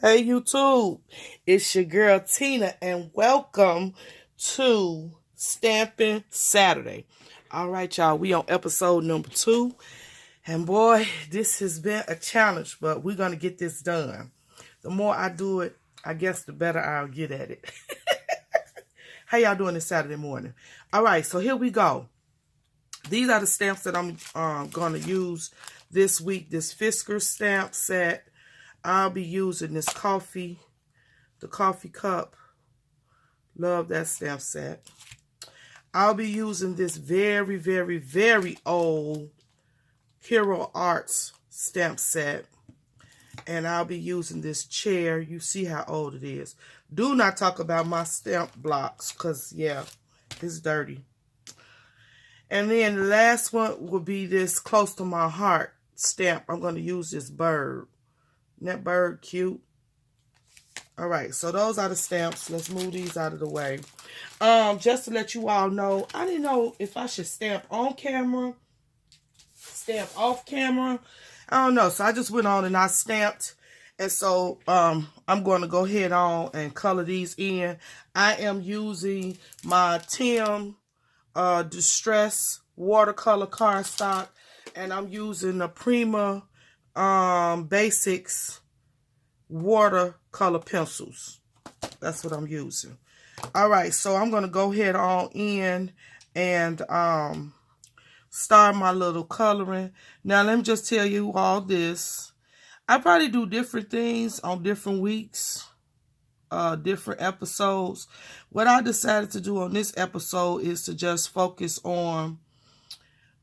Hey YouTube, it's your girl Tina and welcome to Stamping Saturday. All right, y'all, we on episode number 2 and boy, this has been a challenge, but we're going to get this done. The more I do it, I guess the better I'll get at it. How y'all doing this Saturday morning? All right, so here we go. These are the stamps that I'm going to use this week. This Fisker stamp set. I'll be using this the coffee cup. Love that stamp set. I'll be using this very, very, very old Hero Arts stamp set. And I'll be using this chair. You see how old it is. Do not talk about my stamp blocks because, yeah, it's dirty. And then the last one will be this Close to My Heart stamp. I'm going to use this bird. Isn't that bird cute? All right, so those are the stamps. Let's move these out of the way. Just to let you all know, I didn't know if I should stamp on camera, stamp off camera. I don't know. So I just went on and I stamped. And so I'm going to go ahead on and color these in. I am using my Tim Distress watercolor cardstock. And I'm using the Prima Basics watercolor pencils. That's what I'm using. All right, so I'm going to go ahead on in and start my little coloring. Now, let me just tell you all this. I probably do different things on different weeks, different episodes. What I decided to do on this episode is to just focus on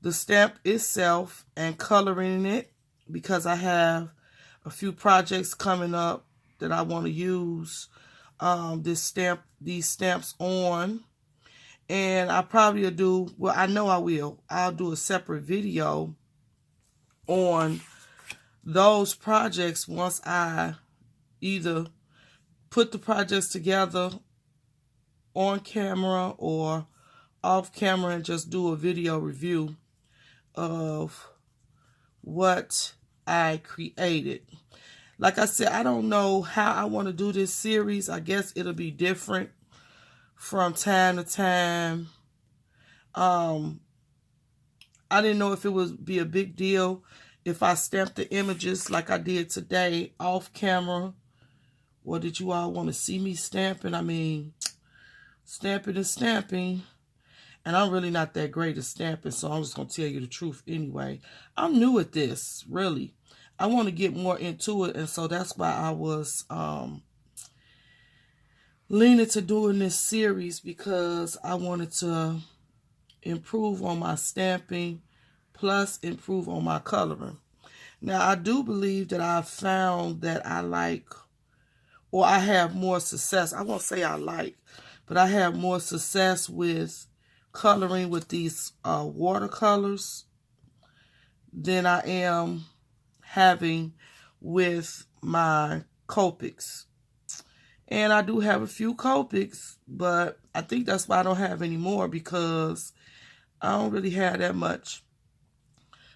the stamp itself and coloring it because I have a few projects coming up that I want to use these stamps on. And I probably will do, well, I know I will. I'll do a separate video on those projects once I either put the projects together on camera or off camera and just do a video review of what I created. Like I said, I don't know how I want to do this series. I guess it'll be different from time to time. I didn't know if it would be a big deal if I stamped the images like I did today off camera. Or did you all want to see me stamping? I mean, stamping is stamping. And I'm really not that great at stamping, so I'm just going to tell you the truth anyway. I'm new at this, really. I want to get more into it, and so that's why I was leaning to doing this series because I wanted to improve on my stamping plus improve on my coloring. Now, I do believe that I found that I like, or I have more success. I won't say I like, but I have more success with coloring with these watercolors than I am having with my Copics. And I do have a few Copics, but I think that's why I don't have any more because I don't really have that much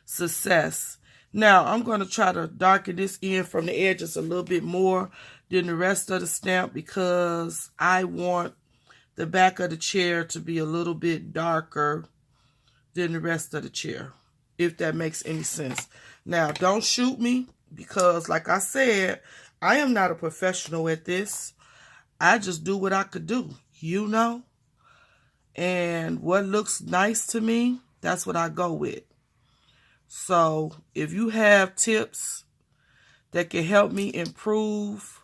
success. Now, I'm going to try to darken this in from the edges a little bit more than the rest of the stamp because I want the back of the chair to be a little bit darker than the rest of the chair, if that makes any sense. Now, don't shoot me because, like I said, I am not a professional at this. I just do what I could do, you know? And what looks nice to me, that's what I go with. So, if you have tips that can help me improve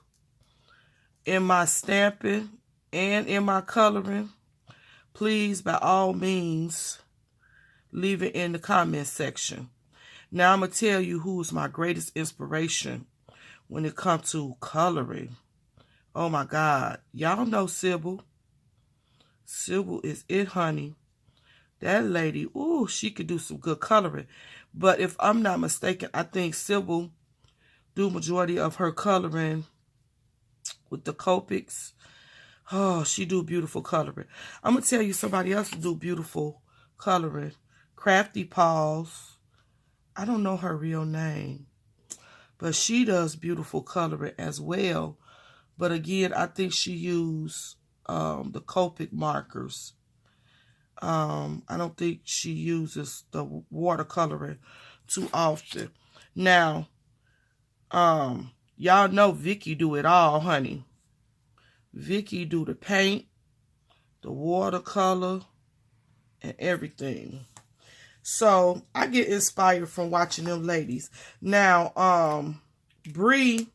in my stamping and in my coloring, please, by all means, leave it in the comment section. Now, I'm going to tell you who is my greatest inspiration when it comes to coloring. Oh, my God. Y'all know Sybil. Sybil is it, honey. That lady, ooh, she could do some good coloring. But if I'm not mistaken, I think Sybil do majority of her coloring with the Copics. Oh, she do beautiful coloring. I'm going to tell you somebody else do beautiful coloring. Crafty Paws. I don't know her real name. But she does beautiful coloring as well. But again, I think she used the Copic markers. I don't think she uses the watercoloring too often. Now, y'all know Vicky do it all, honey. Vicky do the paint, the watercolor, and everything. So I get inspired from watching them ladies. Now, Bree,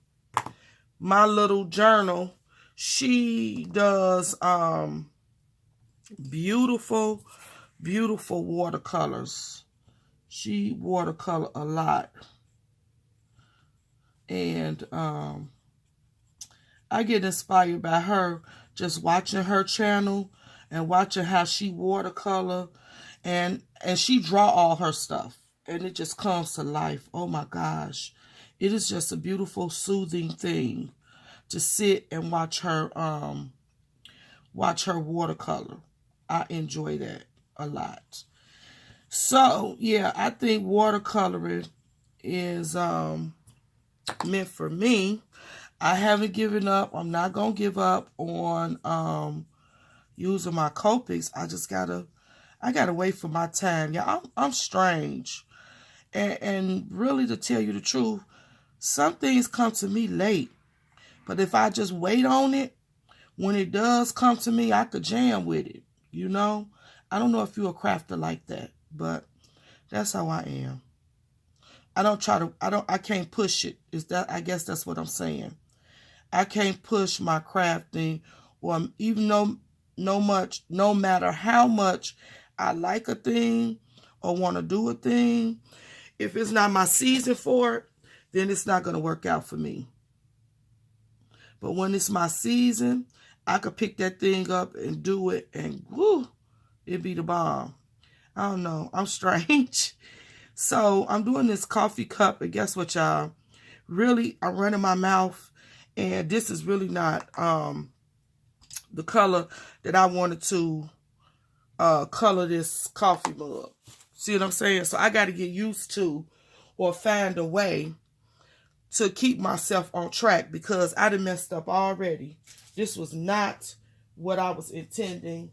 my little journal, she does beautiful, beautiful watercolors. She watercolor a lot. And I get inspired by her, just watching her channel and watching how she watercolor, and she draw all her stuff, and it just comes to life. Oh my gosh, it is just a beautiful, soothing thing to sit and watch her watercolor. I enjoy that a lot. So yeah, I think watercoloring is meant for me. I haven't given up. I'm not gonna give up on using my Copics. I gotta wait for my time. Yeah, I'm strange. And really, to tell you the truth, some things come to me late. But if I just wait on it, when it does come to me, I could jam with it. You know? I don't know if you're a crafter like that, but that's how I am. I can't push it. I guess that's what I'm saying. I can't push my crafting, or even no matter how much I like a thing or want to do a thing, if it's not my season for it, then it's not going to work out for me. But when it's my season, I could pick that thing up and do it, and whoo, it'd be the bomb. I don't know. I'm strange. So I'm doing this coffee cup, and guess what, y'all? Really, I'm running my mouth, and this is really not the color that I wanted to color this coffee mug. See what I'm saying? So I got to get used to, or find a way to keep myself on track, because I done messed up already. This was not what I was intending.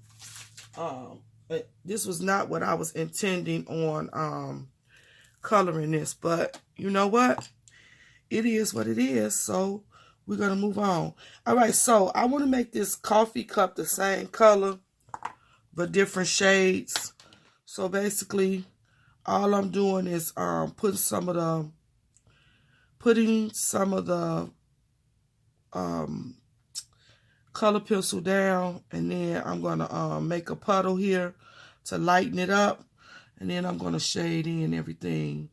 This was not what I was intending on coloring this. But you know what? It is what it is. So we're going to move on. All right. So I want to make this coffee cup the same color, but different shades. So basically, all I'm doing is putting some of the color pencil down, and then I'm gonna make a puddle here to lighten it up, and then I'm gonna shade in everything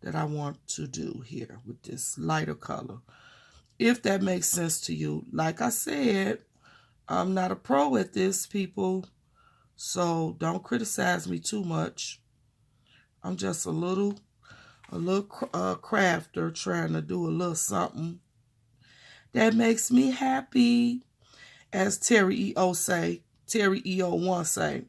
that I want to do here with this lighter color, if that makes sense to you. Like I said, I'm not a pro at this, people, so don't criticize me too much. I'm just a little crafter trying to do a little something that makes me happy. As Terry EO1 say,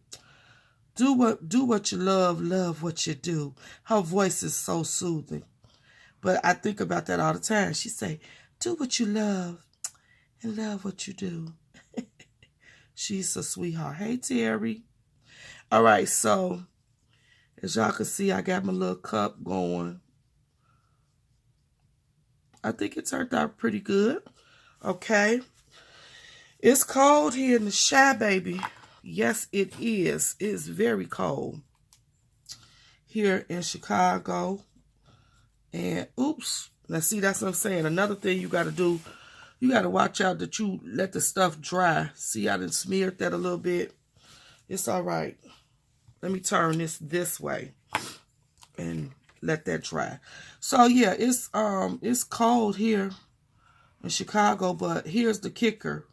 do what you love what you do. Her voice is so soothing. But I think about that all the time. She say, do what you love and love what you do. She's a sweetheart. Hey, Terry. All right, so as y'all can see, I got my little cup going. I think it turned out pretty good. Okay. It's cold here in the Shy, baby. Yes, it is. It's very cold here in Chicago. And oops. Now, see, that's what I'm saying. Another thing you got to do, you got to watch out that you let the stuff dry. See, I done smeared that a little bit. It's all right. Let me turn this way and let that dry. So, yeah, it's cold here in Chicago, but here's the kicker.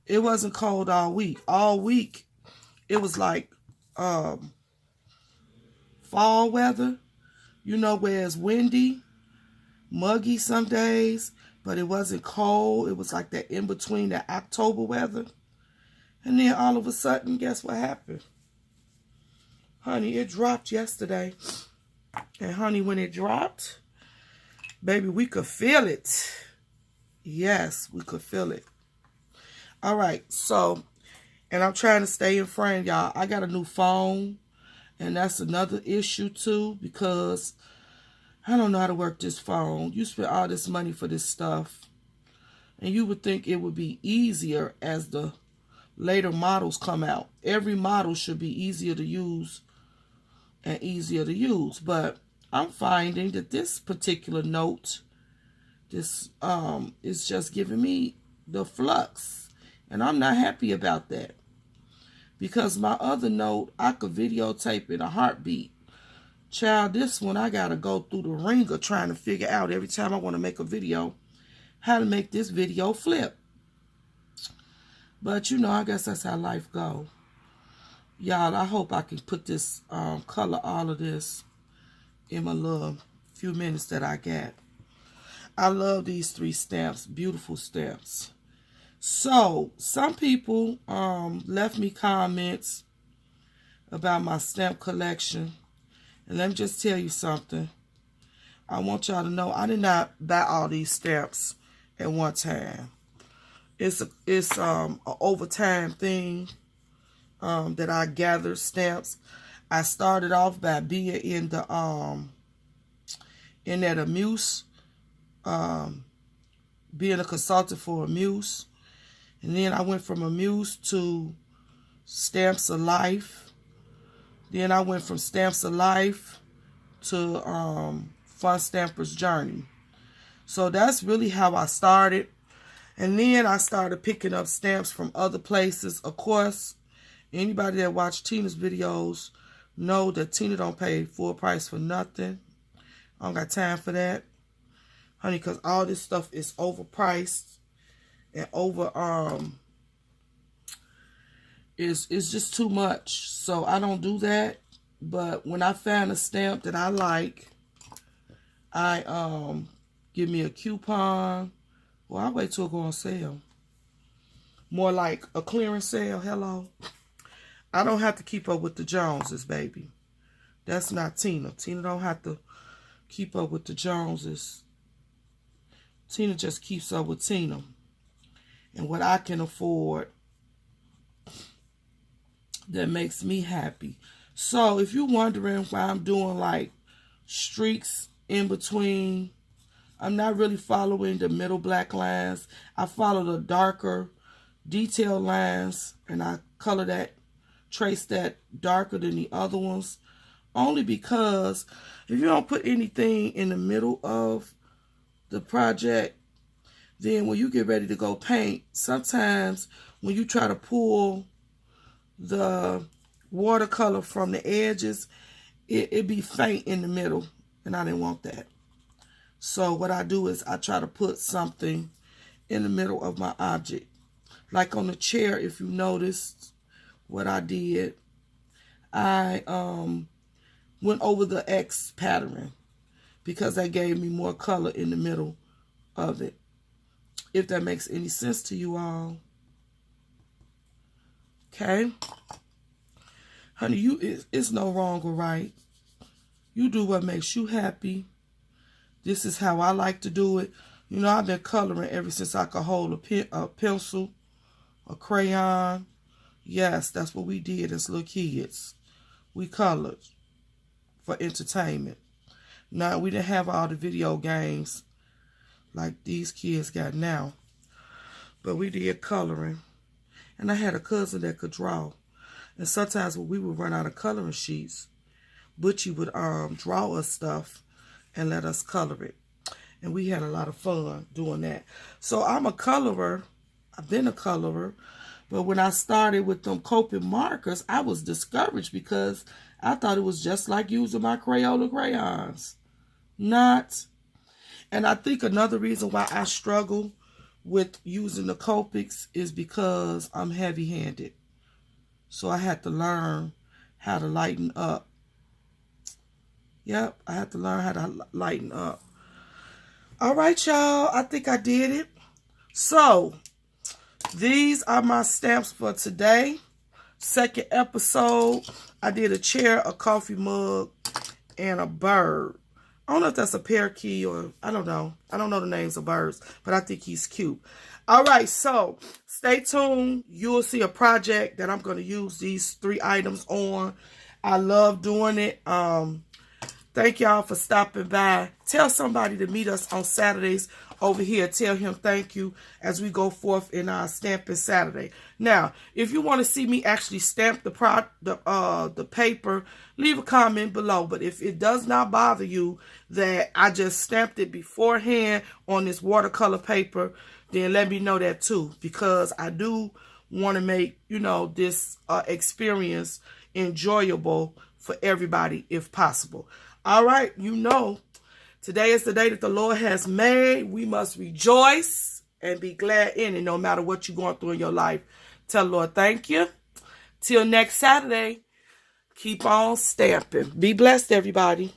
It wasn't cold all week. All week, it was like fall weather, you know, where it's windy, muggy some days, but it wasn't cold. It was like that in between, that October weather. And then all of a sudden, guess what happened? Honey, it dropped yesterday. And honey, when it dropped, Baby, we could feel it. Yes, we could feel it. All right, so, and I'm trying to stay in frame, y'all. I got a new phone, and that's another issue, too, because I don't know how to work this phone. You spend all this money for this stuff, and you would think it would be easier as the later models come out. Every model should be easier to use and easier to use, but I'm finding that this particular note, this is just giving me the flux. And I'm not happy about that. Because my other note, I could videotape in a heartbeat. Child, this one I got to go through the ringer trying to figure out every time I want to make a video how to make this video flip. But, you know, I guess that's how life goes. Y'all, I hope I can put this, color all of this in my little few minutes that I got. I love these 3 stamps. Beautiful stamps. So, some people left me comments about my stamp collection. And let me just tell you something. I want y'all to know I did not buy all these stamps at one time. It's an overtime thing that I gather stamps. I started off by being in the in that Amuse, being a consultant for Amuse. And then I went from Amuse to Stamps of Life. Then I went from Stamps of Life to Fun Stamper's Journey. So that's really how I started. And then I started picking up stamps from other places. Of course, anybody that watched Tina's videos know that Tina don't pay full price for nothing. I don't got time for that, honey, because all this stuff is overpriced. And over, it's just too much. So I don't do that. But when I find a stamp that I like, I give me a coupon. Well, I wait till it go on sale. More like a clearance sale. Hello. I don't have to keep up with the Joneses, baby. That's not Tina. Tina don't have to keep up with the Joneses. Tina just keeps up with Tina. And what I can afford that makes me happy. So if you're wondering why I'm doing like streaks in between, I'm not really following the middle black lines. I follow the darker detail lines, and I color that, trace that darker than the other ones. Only because if you don't put anything in the middle of the project, then when you get ready to go paint, sometimes when you try to pull the watercolor from the edges, it be faint in the middle, and I didn't want that. So what I do is I try to put something in the middle of my object. Like on the chair, if you noticed what I did, I went over the X pattern because that gave me more color in the middle of it. If that makes any sense to you all. Okay? Honey, it's no wrong or right. You do what makes you happy. This is how I like to do it. You know, I've been coloring ever since I could hold a pencil, a crayon. Yes, that's what we did as little kids. We colored for entertainment. Now, we didn't have all the video games like these kids got now. But we did coloring. And I had a cousin that could draw. And sometimes when we would run out of coloring sheets, Butchie would draw us stuff and let us color it. And we had a lot of fun doing that. So I'm a colorer. I've been a colorer. But when I started with them Copic markers, I was discouraged because I thought it was just like using my Crayola crayons. Not. And I think another reason why I struggle with using the Copics is because I'm heavy-handed. So I had to learn how to lighten up. Yep, I had to learn how to lighten up. All right, y'all. I think I did it. So, these are my stamps for today. Second episode. I did a chair, a coffee mug, and a bird. I don't know if that's a parakeet or I don't know. I don't know the names of birds, but I think he's cute. All right, so stay tuned. You will see a project that I'm going to use these 3 items on. I love doing it. Thank y'all for stopping by. Tell somebody to meet us on Saturdays over here. Tell him thank you as we go forth in our stamping Saturday. Now, if you want to see me actually stamp the paper, leave a comment below. But if it does not bother you that I just stamped it beforehand on this watercolor paper, then let me know that too. Because I do want to make, you know, this experience enjoyable for everybody if possible. All right, you know, today is the day that the Lord has made. We must rejoice and be glad in it, no matter what you're going through in your life. Tell the Lord thank you. Till next Saturday, keep on stamping. Be blessed, everybody.